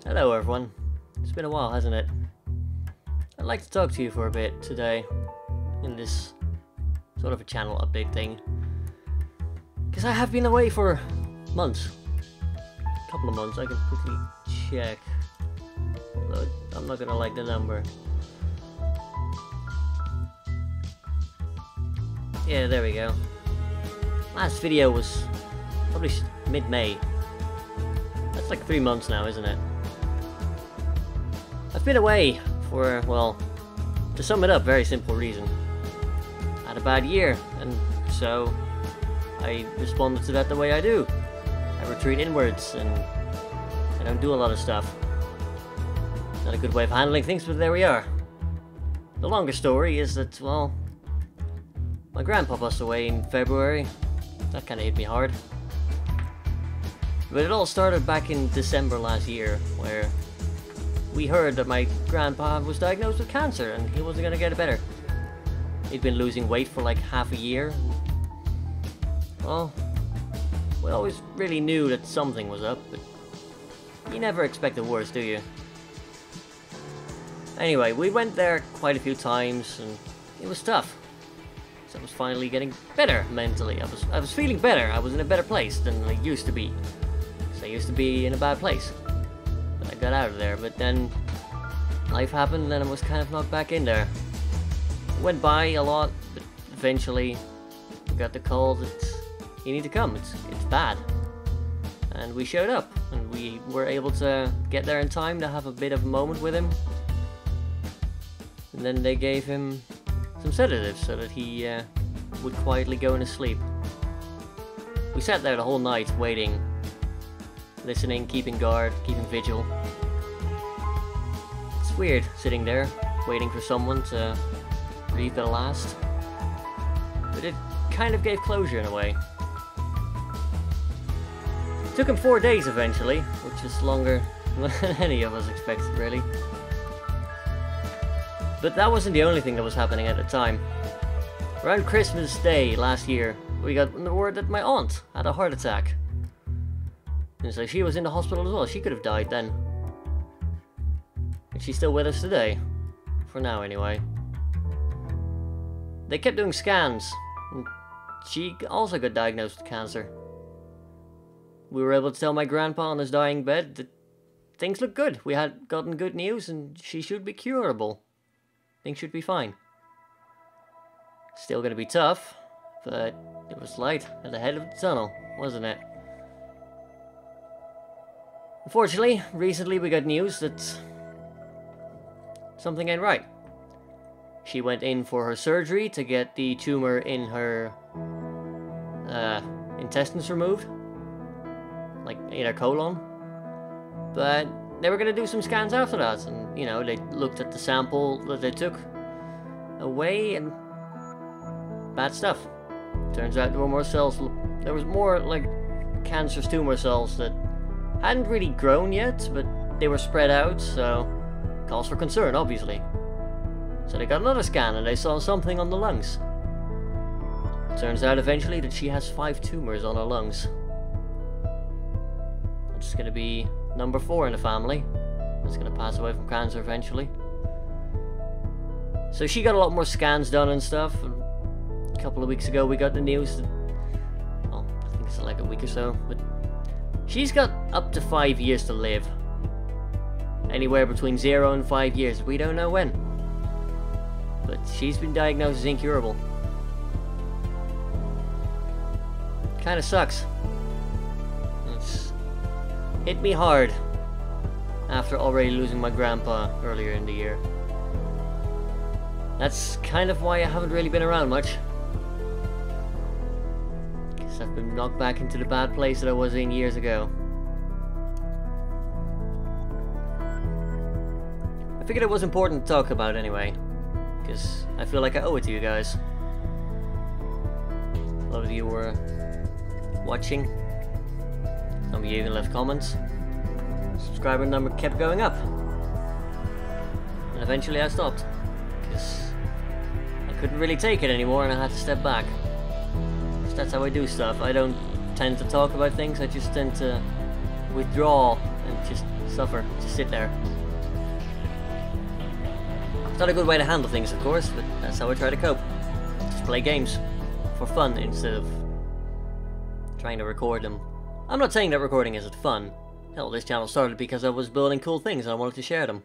Hello everyone. It's been a while, hasn't it? I'd like to talk to you for a bit today in this sort of a channel update thing. Because I have been away for months. A couple of months. I can quickly check. Look, I'm not gonna like the number. Yeah, there we go. Last video was published mid-May. That's like 3 months now, isn't it? I've been away for, well, to sum it up, very simple reason. I had a bad year, and so I responded to that the way I do. I retreat inwards, and I don't do a lot of stuff. Not a good way of handling things, but there we are. The longer story is that, well, my grandpa passed away in February. That kind of hit me hard. But it all started back in December last year, where we heard that my grandpa was diagnosed with cancer and he wasn't going to get it better. He'd been losing weight for like half a year. Well, we always really knew that something was up, but you never expect the worst, do you? Anyway, we went there quite a few times and it was tough. So I was finally getting better mentally. I was feeling better. I was in a better place than I used to be. Because I used to be in a bad place. But I got out of there. But then life happened and I was kind of knocked back in there. It went by a lot, but eventually we got the call that you need to come. It's bad. And we showed up. And we were able to get there in time to have a bit of a moment with him. And then they gave him some sedatives so that he would quietly go into sleep. We sat there the whole night waiting, listening, keeping guard, keeping vigil. It's weird sitting there waiting for someone to breathe their last, but it kind of gave closure in a way. It took him 4 days eventually, which is longer than any of us expected, really. But that wasn't the only thing that was happening at the time. Around Christmas Day last year, we got the word that my aunt had a heart attack. And so she was in the hospital as well. She could have died then. And she's still with us today. For now, anyway. They kept doing scans. And she also got diagnosed with cancer. We were able to tell my grandpa on his dying bed that things look good. We had gotten good news and she should be curable. Things should be fine. Still gonna be tough, but it was light at the head of the tunnel, wasn't it? Unfortunately, recently we got news that something ain't right. She went in for her surgery to get the tumor in her intestines removed, like in her colon, but they were going to do some scans after that, and, you know, they looked at the sample that they took away, and bad stuff. Turns out there were more cells, there was more, like, cancerous tumor cells that hadn't really grown yet, but they were spread out, so cause for concern, obviously. So they got another scan, and they saw something on the lungs. Turns out eventually that she has 5 tumors on her lungs. It's going to be number 4 in the family. It's going to pass away from cancer eventually. So she got a lot more scans done and stuff. And a couple of weeks ago we got the news that, well, I think it's like a week or so, but she's got up to 5 years to live. Anywhere between 0 and 5 years. We don't know when. But she's been diagnosed as incurable. Kinda sucks. It's hit me hard after already losing my grandpa earlier in the year. That's kind of why I haven't really been around much. Because I've been knocked back into the bad place that I was in years ago. I figured it was important to talk about anyway, because I feel like I owe it to you guys. A lot of you were watching. Some of you even left comments. Subscriber number kept going up. And eventually I stopped. Because I couldn't really take it anymore and I had to step back. That's how I do stuff. I don't tend to talk about things, I just tend to withdraw and just suffer, just sit there. It's not a good way to handle things, of course, but that's how I try to cope. Just play games for fun instead of trying to record them. I'm not saying that recording isn't fun. Hell, this channel started because I was building cool things and I wanted to share them.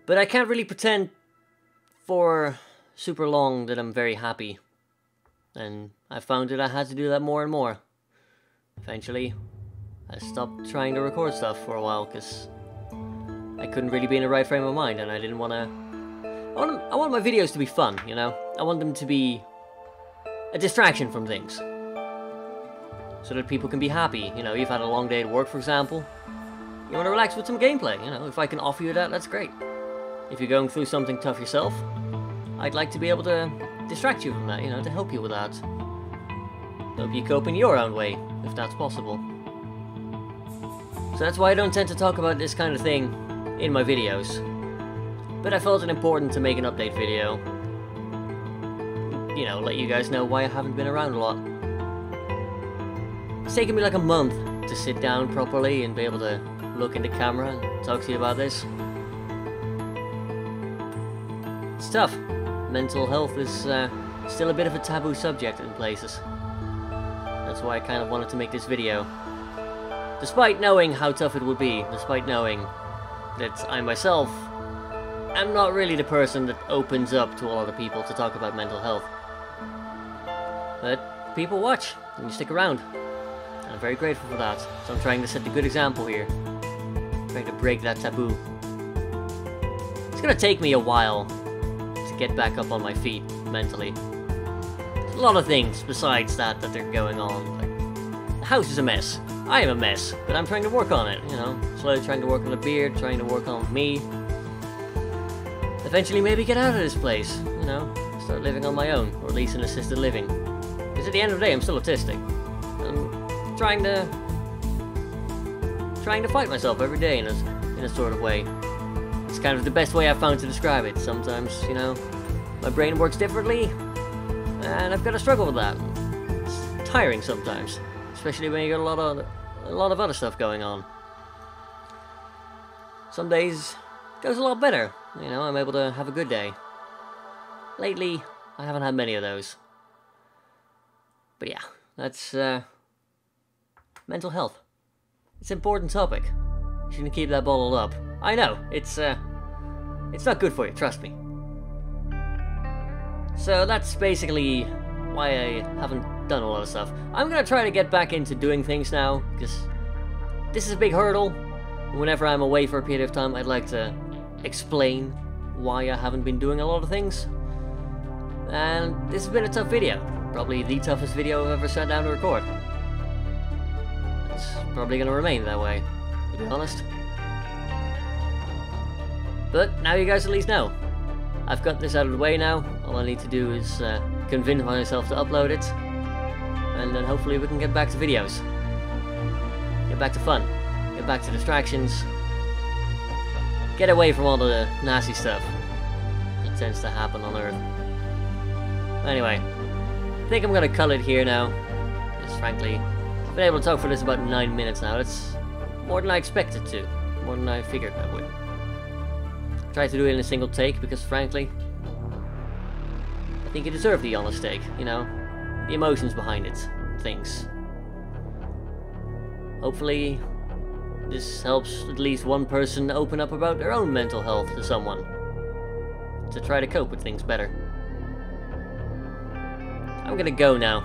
But I can't really pretend for super long that I'm very happy. And I found that I had to do that more and more. Eventually, I stopped trying to record stuff for a while because I couldn't really be in the right frame of mind, and I didn't want to... I want my videos to be fun, you know? I want them to be a distraction from things. So that people can be happy. You know, you've had a long day at work, for example. You want to relax with some gameplay, you know? If I can offer you that, that's great. If you're going through something tough yourself, I'd like to be able to distract you from that, you know, to help you with that. Help you cope in your own way, if that's possible. So that's why I don't tend to talk about this kind of thing in my videos. But I felt it important to make an update video. You know, let you guys know why I haven't been around a lot. It's taken me like a month to sit down properly and be able to look in the camera and talk to you about this. It's tough. Mental health is still a bit of a taboo subject in places. That's why I kind of wanted to make this video. Despite knowing how tough it would be, despite knowing that I myself am not really the person that opens up to a lot of people to talk about mental health. But people watch, and you stick around. And I'm very grateful for that. So I'm trying to set the good example here. Trying to break that taboo. It's gonna take me a while to get back up on my feet, mentally. There's a lot of things besides that that are going on. Like, the house is a mess. I am a mess, but I'm trying to work on it, you know. Slowly trying to work on the beard, trying to work on me. Eventually maybe get out of this place, you know. Start living on my own, or at least in assisted living. Because at the end of the day, I'm still autistic. I'm trying to fight myself every day in a sort of way. It's kind of the best way I've found to describe it. Sometimes, you know, my brain works differently, and I've got to struggle with that. It's tiring sometimes. Especially when you got a lot of other stuff going on. Some days it goes a lot better, you know, I'm able to have a good day. Lately, I haven't had many of those. But yeah, that's mental health. It's an important topic. You shouldn't keep that bottled up. I know, it's not good for you, trust me. So that's basically why I haven't done a lot of stuff. I'm gonna try to get back into doing things now, because this is a big hurdle. Whenever I'm away for a period of time, I'd like to explain why I haven't been doing a lot of things. And this has been a tough video. Probably the toughest video I've ever sat down to record. It's probably gonna remain that way, to be honest. But now you guys at least know. I've got this out of the way now. All I need to do is convince myself to upload it. And then hopefully we can get back to videos. Get back to fun. Get back to distractions. Get away from all the nasty stuff that tends to happen on Earth. Anyway, I think I'm gonna cut it here now. Because frankly, I've been able to talk for this about 9 minutes now. It's more than I expected to. More than I figured I would. Tried to do it in a single take because frankly, I think you deserve the honest take, you know? The emotions behind it, things. Hopefully, this helps at least one person open up about their own mental health to someone. To try to cope with things better. I'm gonna go now.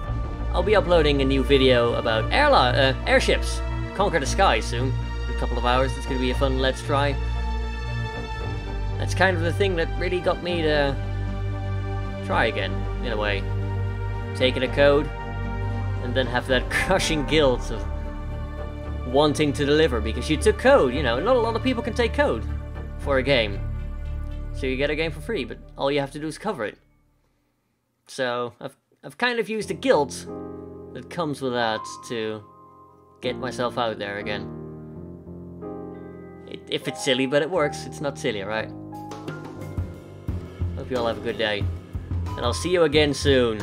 I'll be uploading a new video about airships. Conquer the sky soon. In a couple of hours, it's gonna be a fun let's try. That's kind of the thing that really got me to try again, in a way. Taking a code, and then have that crushing guilt of wanting to deliver because you took code, you know. Not a lot of people can take code for a game. So you get a game for free, but all you have to do is cover it. So I've kind of used the guilt that comes with that to get myself out there again. If it's silly, but it works, it's not silly, right? Hope you all have a good day. And I'll see you again soon.